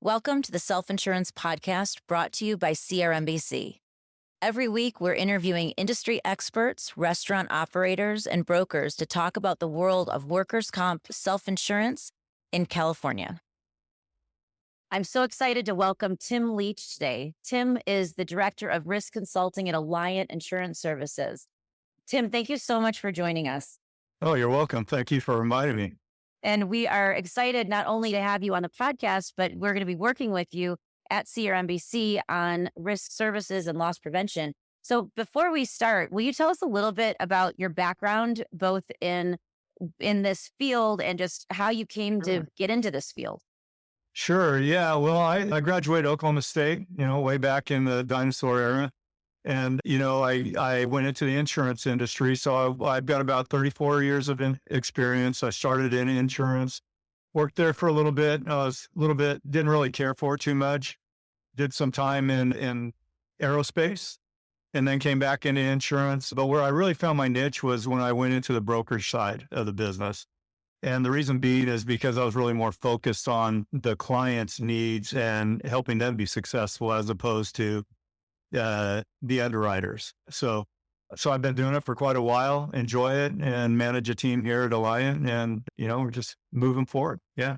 Welcome to the Self-Insurance Podcast brought to you by CRMBC. Every week, we're interviewing industry experts, restaurant operators, and brokers to talk about the world of workers' comp self-insurance in California. I'm so excited to welcome Tim Leech today. Tim is the Director of Risk Consulting at Alliant Insurance Services. Tim, thank you so much for joining us. Oh, you're welcome. Thank you for inviting me. And we are excited not only to have you on the podcast, but we're going to be working with you at CRMBC on risk services and loss prevention. So before we start, will you tell us a little bit about your background, both in this field and just how you came to get into this field? Sure. Yeah. Well, I graduated Oklahoma State, way back in the dinosaur era. And, I went into the insurance industry. So I've got about 34 years of experience. I started in insurance, worked there for a little bit. I was a little bit, didn't really care for it too much. Did some time in aerospace and then came back into insurance. But where I really found my niche was when I went into the brokerage side of the business. And the reason being is because I was really more focused on the client's needs and helping them be successful as opposed to the underwriters. So I've been doing it for quite a while, enjoy it, and manage a team here at Alliant. And, we're just moving forward. Yeah.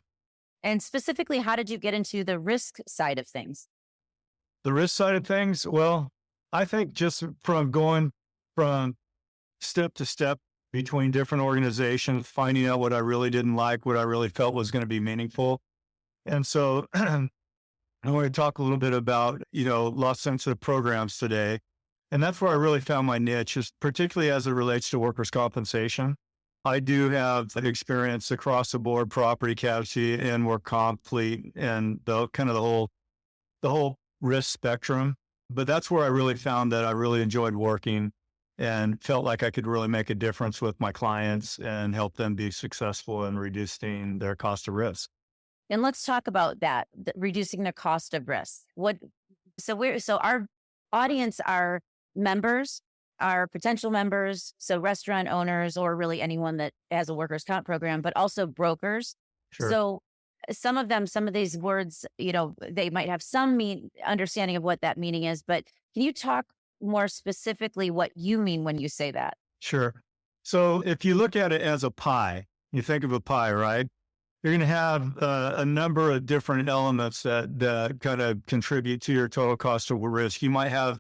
And specifically, how did you get into the risk side of things? The risk side of things? Well, I think just from going from step to step between different organizations, finding out what I really didn't like, what I really felt was going to be meaningful. And so I want to talk a little bit about, loss sensitive programs today. And that's where I really found my niche, is particularly as it relates to workers' compensation. I do have experience across the board, property, casualty, and work comp, fleet, and the whole risk spectrum. But that's where I really found that I really enjoyed working and felt like I could really make a difference with my clients and help them be successful in reducing their cost of risk. And let's talk about that, reducing the cost of risk. So our audience are members, are potential members, so restaurant owners or really anyone that has a workers' comp program, but also brokers. Sure. So some of these words, they might have some understanding of what that meaning is, but can you talk more specifically what you mean when you say that? Sure. So if you look at it as a pie, you think of a pie, right? You're going to have a number of different elements that kind of contribute to your total cost of risk. You might have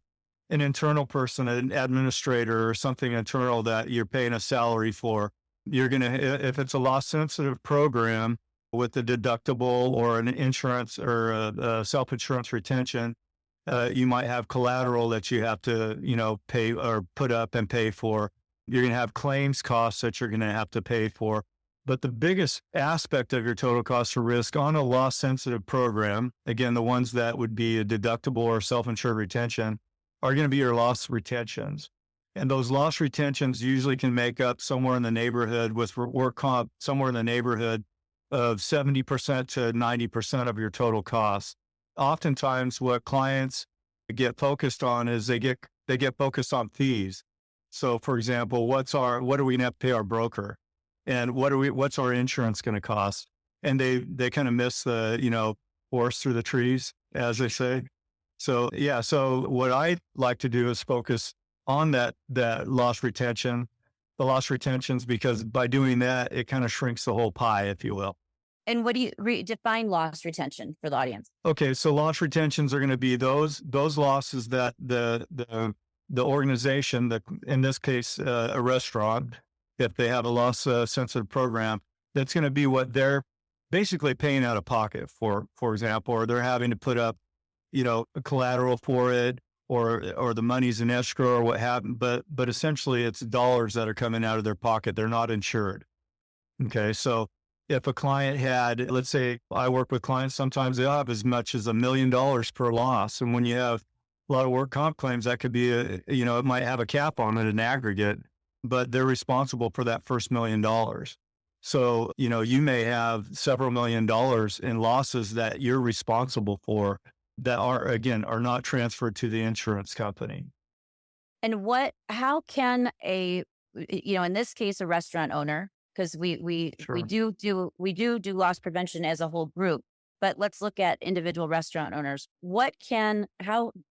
an internal person, an administrator or something internal that you're paying a salary for. You're going to, if it's a loss sensitive program with a deductible or an insurance or a self-insurance retention, you might have collateral that you have to, pay or put up and pay for. You're going to have claims costs that you're going to have to pay for. But the biggest aspect of your total cost of risk on a loss sensitive program, again, the ones that would be a deductible or self-insured retention, are going to be your loss retentions. And those loss retentions usually can make up somewhere in the neighborhood with work comp, somewhere in the neighborhood of 70% to 90% of your total costs. Oftentimes what clients get focused on is they get focused on fees. So for example, what are we going to have to pay our broker? And what's our insurance going to cost? And they kind of miss the, forest through the trees, as they say. So, yeah. So what I like to do is focus on that loss retention, the loss retentions, because by doing that, it kind of shrinks the whole pie, if you will. And what do you define loss retention for the audience? Okay. So loss retentions are going to be those losses that the organization, that in this case, a restaurant, if they have a loss sensitive program, that's going to be what they're basically paying out of pocket for example, or they're having to put up, a collateral for it, or the money's in escrow or what have you. But essentially it's dollars that are coming out of their pocket. They're not insured. Okay. So if a client had, let's say I work with clients, sometimes they'll have as much as $1 million per loss. And when you have a lot of work comp claims, that could be it might have a cap on it in aggregate, but they're responsible for that first $1 million. So, you may have several $1 million in losses that you're responsible for that are not transferred to the insurance company. And how can in this case, a restaurant owner, because we Sure. do loss prevention as a whole group. but let's look at individual restaurant owners.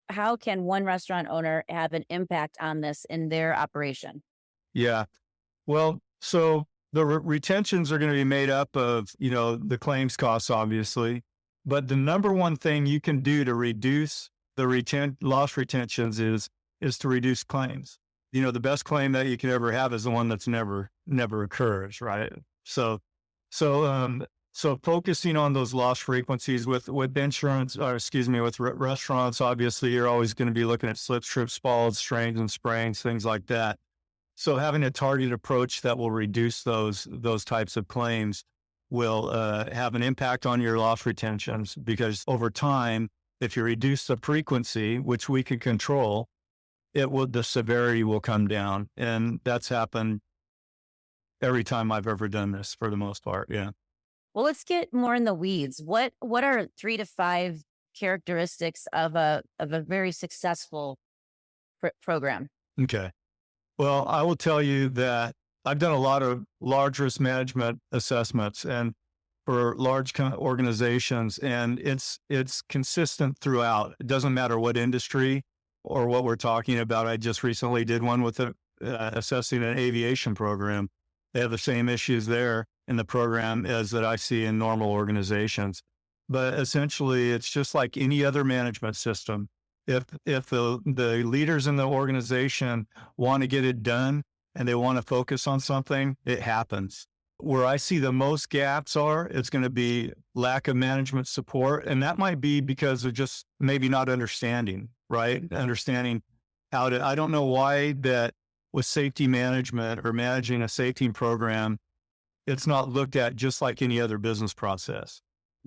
How can one restaurant owner have an impact on this in their operation? Yeah. Well, so the retentions are going to be made up of, the claims costs, obviously, but the number one thing you can do to reduce the loss retentions is to reduce claims. The best claim that you can ever have is the one that's never occurs, right? So focusing on those loss frequencies with insurance, or excuse me, with restaurants, obviously you're always going to be looking at slips, trips, falls, strains and sprains, things like that. So having a targeted approach that will reduce those types of claims will have an impact on your loss retentions, because over time, if you reduce the frequency, which we can control, the severity will come down. And that's happened every time I've ever done this for the most part. Yeah. Well, let's get more in the weeds. What are 3 to 5 characteristics of a very successful program? Okay. Well, I will tell you that I've done a lot of large risk management assessments and for large organizations, and it's consistent throughout. It doesn't matter what industry or what we're talking about. I just recently did one with assessing an aviation program. They have the same issues there in the program as that I see in normal organizations. But essentially, it's just like any other management system. If the leaders in the organization want to get it done and they want to focus on something, it happens. Where I see the most gaps it's going to be lack of management support. And that might be because of just maybe not understanding, right? Understanding I don't know why that with safety management or managing a safety program, it's not looked at just like any other business process.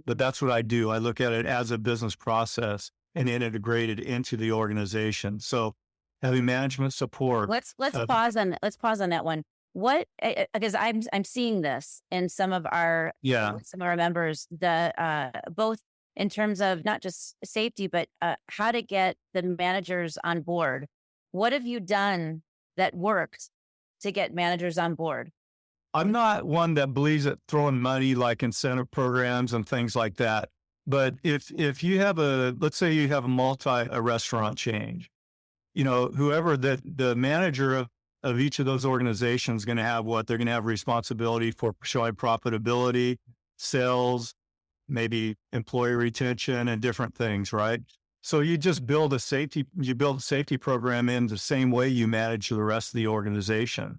But that's what I do. I look at it as a business process and integrate it into the organization. So having management support. Let's pause on that one. What, because I'm seeing this in some of our members, both in terms of not just safety, but how to get the managers on board. What have you done that worked to get managers on board? I'm not one that believes that throwing money like incentive programs and things like that. But if you have let's say you have a restaurant chain, whoever the manager of each of those organizations is going to have they're going to have responsibility for showing profitability, sales, maybe employee retention and different things, right? So you just build a safety program in the same way you manage the rest of the organization.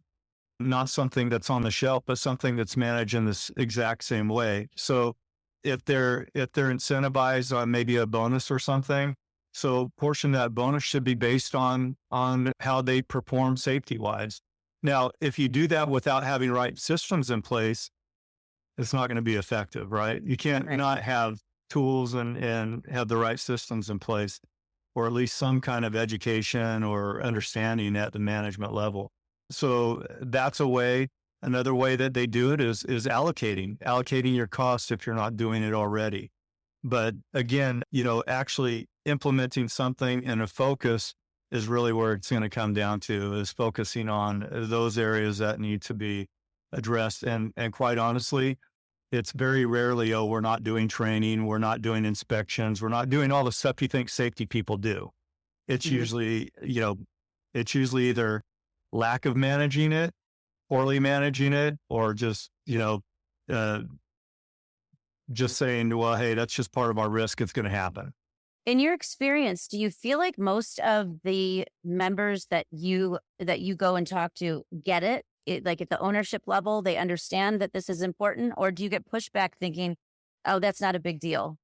Not something that's on the shelf, but something that's managed in this exact same way. So if they're incentivized on maybe a bonus or something, so a portion of that bonus should be based on how they perform safety wise. Now, if you do that without having right systems in place, it's not going to be effective, right? You can't not have tools and have the right systems in place, or at least some kind of education or understanding at the management level. So that's a way. Another way that they do it is allocating your costs if you're not doing it already. But again, actually implementing something in a focus is really where it's going to come down to, is focusing on those areas that need to be addressed. And quite honestly, it's very rarely, we're not doing training, we're not doing inspections, we're not doing all the stuff you think safety people do. It's usually, either lack of managing it, poorly managing it, or just saying, well, hey, that's just part of our risk. It's going to happen. In your experience, do you feel like most of the members that you go and talk to get it? Like at the ownership level, they understand that this is important, or do you get pushback thinking, oh, that's not a big deal?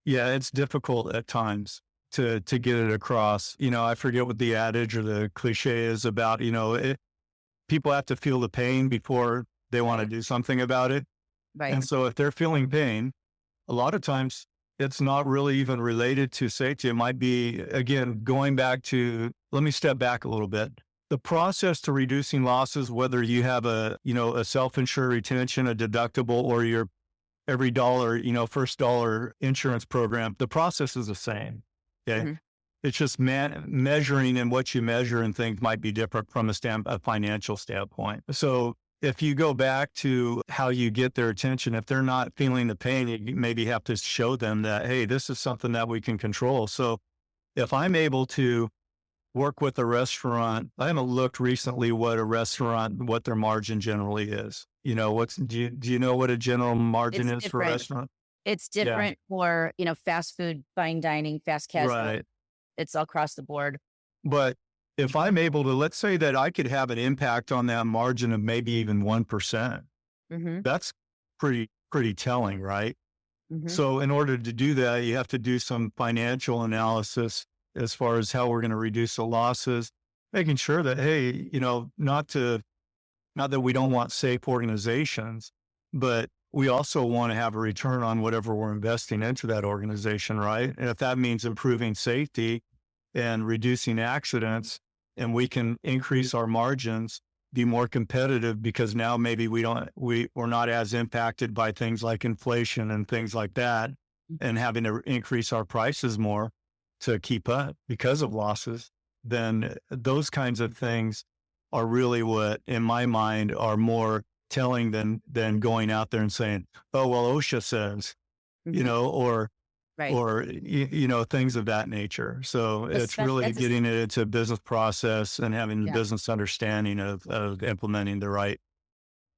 Yeah, it's difficult at times to get it across. I forget what the adage or the cliche is about, people have to feel the pain before they want to do something about it. Right. And so if they're feeling pain, a lot of times it's not really even related to safety. It might be, again, going back to, let me step back a little bit. The process to reducing losses, whether you have a self-insured retention, a deductible, or your every dollar, first dollar insurance program, the process is the same. Okay. Mm-hmm. It's just measuring, and what you measure and things might be different from a financial standpoint. So if you go back to how you get their attention, if they're not feeling the pain, you maybe have to show them that, hey, this is something that we can control. So if I'm able to work with a restaurant, I haven't looked recently what their margin generally is. Do you know what a general margin It's is for a different. restaurant? It's Yeah, different for, fast food, fine dining, fast casual. right. It's all across the board. But if I'm able to, let's say that I could have an impact on that margin of maybe even 1%, Hmm. that's pretty telling, right? Hmm. So in order to do that, you have to do some financial analysis as far as how we're going to reduce the losses, making sure that, hey, not that we don't want safe organizations, but we also want to have a return on whatever we're investing into that organization, right? And if that means improving safety and reducing accidents, and we can increase our margins, be more competitive because now maybe we're not as impacted by things like inflation and things like that, and having to increase our prices more to keep up because of losses, then those kinds of things are really what, in my mind, are more telling than going out there and saying, "Oh well, OSHA says," Hmm. or Right. things of that nature. So it's Especially really that's a, getting it into business process and having the yeah. business understanding of implementing the right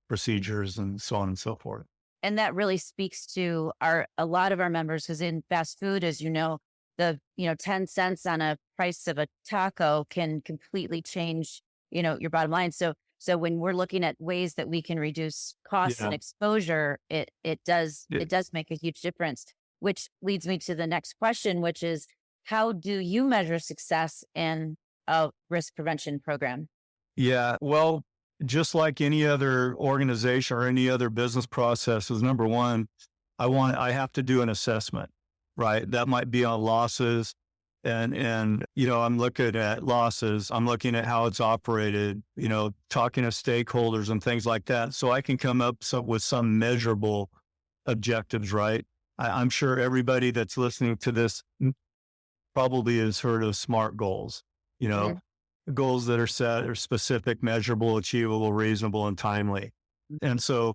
procedures and so on and so forth. And that really speaks to a lot of our members, because in fast food, as you know, the 10 cents on a price of a taco can completely change, your bottom line. So when we're looking at ways that we can reduce costs and Yeah. exposure, it does Yeah. it does make a huge difference. Which leads me to the next question, which is, how do you measure success in a risk prevention program? Yeah. Well, just like any other organization or any other business processes, number one, I have to do an assessment, right? That might be on losses. And I'm looking at losses. I'm looking at how it's operated, talking to stakeholders and things like that. So I can come up with some measurable objectives, right? I'm sure everybody that's listening to this probably has heard of SMART goals, you know, Hmm. goals that are set are specific, measurable, achievable, reasonable, and timely. And so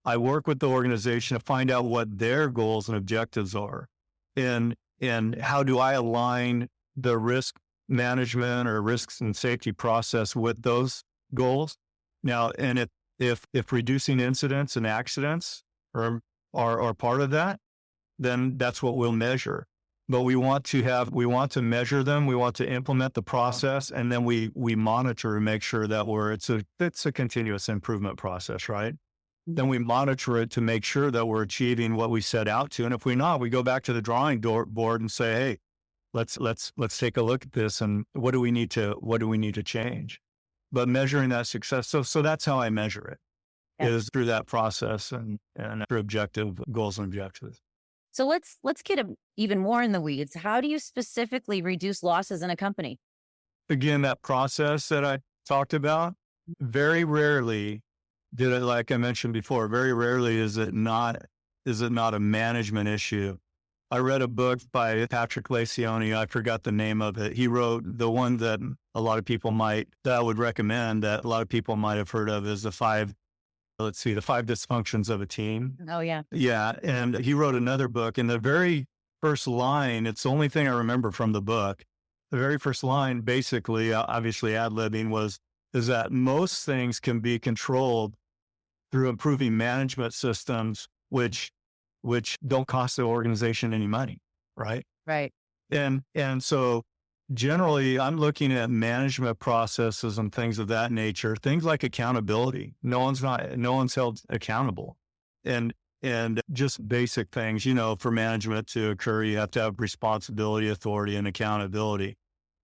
I work with the organization to find out what their goals and objectives are. And and how do I align the risk management or risks and safety process with those goals? Now, and if reducing incidents and accidents are part of that, then that's what we'll measure. But we want to measure them, we want to implement the process, and then we monitor and make sure that it's a continuous improvement process, right? Then we monitor it to make sure that we're achieving what we set out to. And if we're not, we go back to the drawing board and say, hey, let's take a look at this and what do we need to change? But measuring that success. So that's how I measure it, Yeah. is through that process and through objective goals and objectives. So let's get even more in the weeds. How do you specifically reduce losses in a company? Again, that process that I talked about, very rarely did it, like I mentioned before, very rarely is it not a management issue. I read a book by Patrick Lencioni. I forgot the name of it. He wrote the one that that I would recommend, that a lot of people might have heard of, is the five dysfunctions of a team. Oh yeah. Yeah. And he wrote another book. And the very first line, it's the only thing I remember from the book. The very first line, basically, obviously ad-libbing, is that most things can be controlled through improving management systems, which don't cost the organization any money, right? Right. And so generally, I'm looking at management processes and things of that nature, things like accountability. No one's held accountable. And and just basic things, for management to occur, you have to have responsibility, authority, and accountability.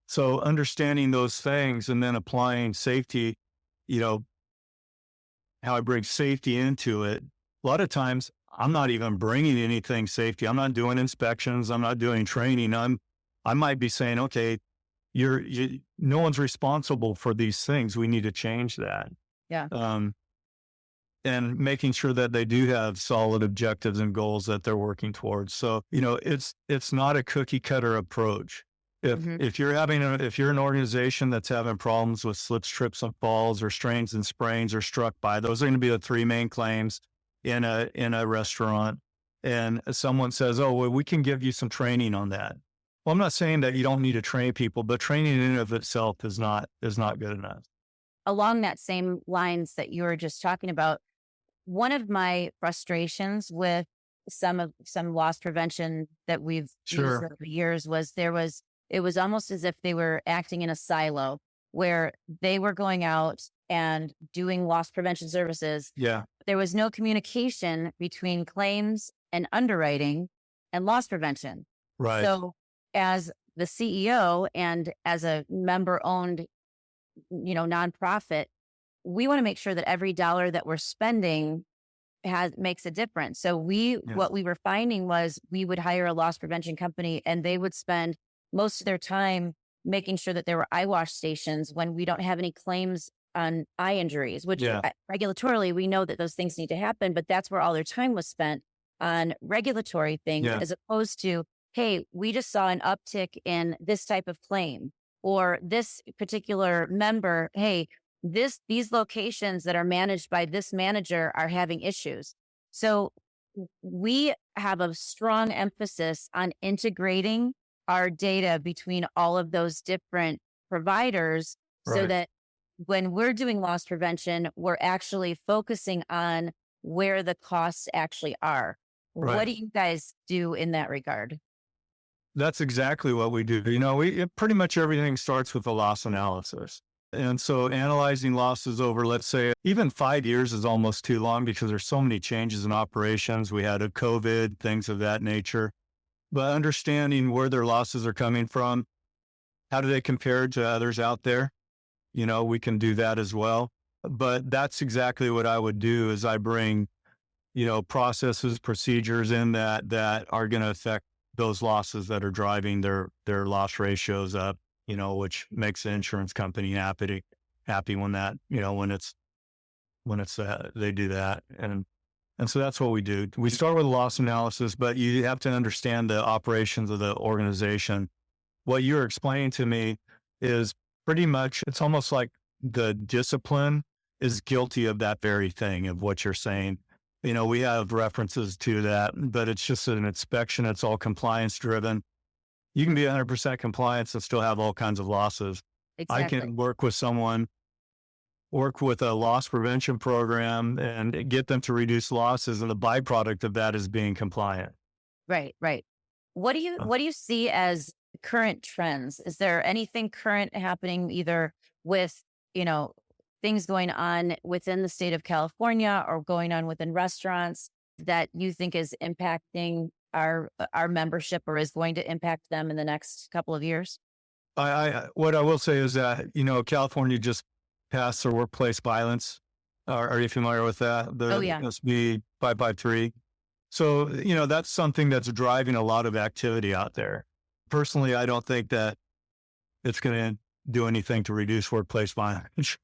So understanding those things and then applying safety, you know, how I bring safety into it. A lot of times I'm not even bringing anything safety. I'm not doing inspections. I'm not doing training. I might be saying, okay, no one's responsible for these things. We need to change that. Yeah. Um, and making sure that they do have solid objectives and goals that they're working towards. So, it's not a cookie cutter approach. If if you're an organization that's having problems with slips, trips, and falls, or strains and sprains, or struck by, those are going to be the three main claims in a restaurant. And someone says, "Oh, well, we can give you some training on that." Well, I'm not saying that you don't need to train people, but training in and of itself is not good enough. Along that same lines that you were just talking about, one of my frustrations with some loss prevention that we've used Sure. over the years was it was almost as if they were acting in a silo where they were going out and doing loss prevention services. Yeah. There was no communication between claims and underwriting and loss prevention. Right. So as the CEO and as a member owned, nonprofit, we want to make sure that every dollar that we're spending makes a difference. So Yes. what we were finding was we would hire a loss prevention company and they would spend most of their time making sure that there were eye wash stations when we don't have any claims on eye injuries, which Yeah. regulatorily we know that those things need to happen, but that's where all their time was spent on regulatory things Yeah. as opposed to, hey, we just saw an uptick in this type of claim or this particular member, hey, these locations that are managed by this manager are having issues. So we have a strong emphasis on integrating our data between all of those different providers so Right. that when we're doing loss prevention, we're actually focusing on where the costs actually are. What Right. do you guys do in that regard? That's exactly what we do. Pretty much everything starts with a loss analysis. And so analyzing losses over, let's say, even 5 years is almost too long because there's so many changes in operations. We had a COVID, things of that nature. But understanding where their losses are coming from, how do they compare to others out there? We can do that as well. But that's exactly what I would do is I bring, processes, procedures in that are going to affect those losses that are driving their loss ratios up, which makes the insurance company happy when that, when it's they do that. And so that's what we do. We start with a loss analysis, but you have to understand the operations of the organization. What you're explaining to me is pretty much, it's almost like the discipline is guilty of that very thing of what you're saying. We have references to that, but it's just an inspection. It's all compliance driven. You can be 100% compliance and still have all kinds of losses. I Exactly. can work with a loss prevention program and get them to reduce losses. And the byproduct of that is being compliant. Right, right. What do you see as current trends? Is there anything current happening either with, things going on within the state of California or going on within restaurants that you think is impacting our membership or is going to impact them in the next couple of years? What I will say is that, California just passed their workplace violence. Are you familiar with that? Oh The yeah. SB 553. So, that's something that's driving a lot of activity out there. Personally, I don't think that it's going to do anything to reduce workplace violence.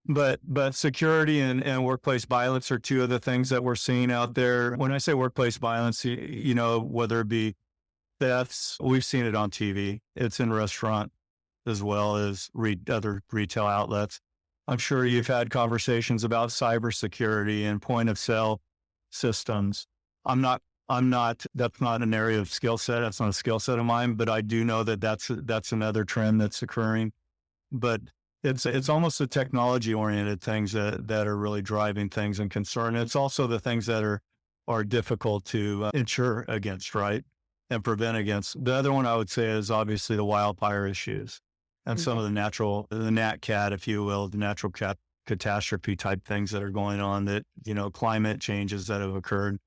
But security and workplace violence are two of the things that we're seeing out there. When I say workplace violence, whether it be thefts, we've seen it on TV. It's in restaurant as well as other retail outlets. I'm sure you've had conversations about cybersecurity and point of sale systems. That's not an area of skill set. That's not a skill set of mine, but I do know that that's another trend that's occurring. But it's almost the technology oriented things that are really driving things and concern. It's also the things that are difficult to insure against, right? And prevent against. The other one I would say is obviously the wildfire issues and some of the nat cat, if you will, the natural catastrophe type things that are going on that, climate changes that have occurred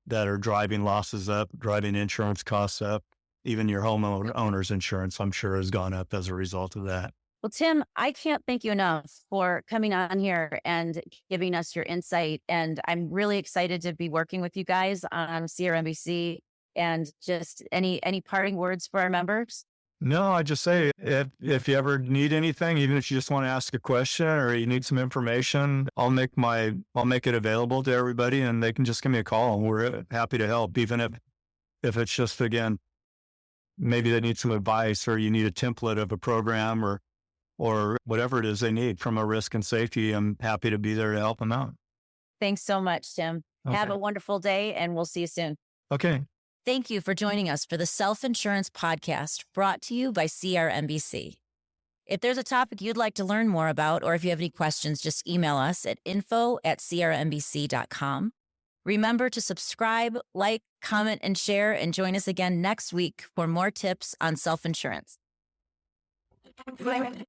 that are driving losses up, driving insurance costs up. Even your homeowner's insurance, I'm sure, has gone up as a result of that. Well, Tim, I can't thank you enough for coming on here and giving us your insight. And I'm really excited to be working with you guys on CRMBC. And just any parting words for our members? No, I just say if you ever need anything, even if you just want to ask a question or you need some information, I'll make it available to everybody, and they can just give me a call, and we're happy to help, even if it's just, again, maybe they need some advice, or you need a template of a program, or whatever it is they need from a risk and safety, I'm happy to be there to help them out. Thanks so much, Tim. Have Okay. a wonderful day, and we'll see you soon. Okay. Thank you for joining us for the Self Insurance Podcast, brought to you by CRMBC. If there's a topic you'd like to learn more about, or if you have any questions, just email us at info@crmbc.com. Remember to subscribe, like, comment, and share, and join us again next week for more tips on self-insurance.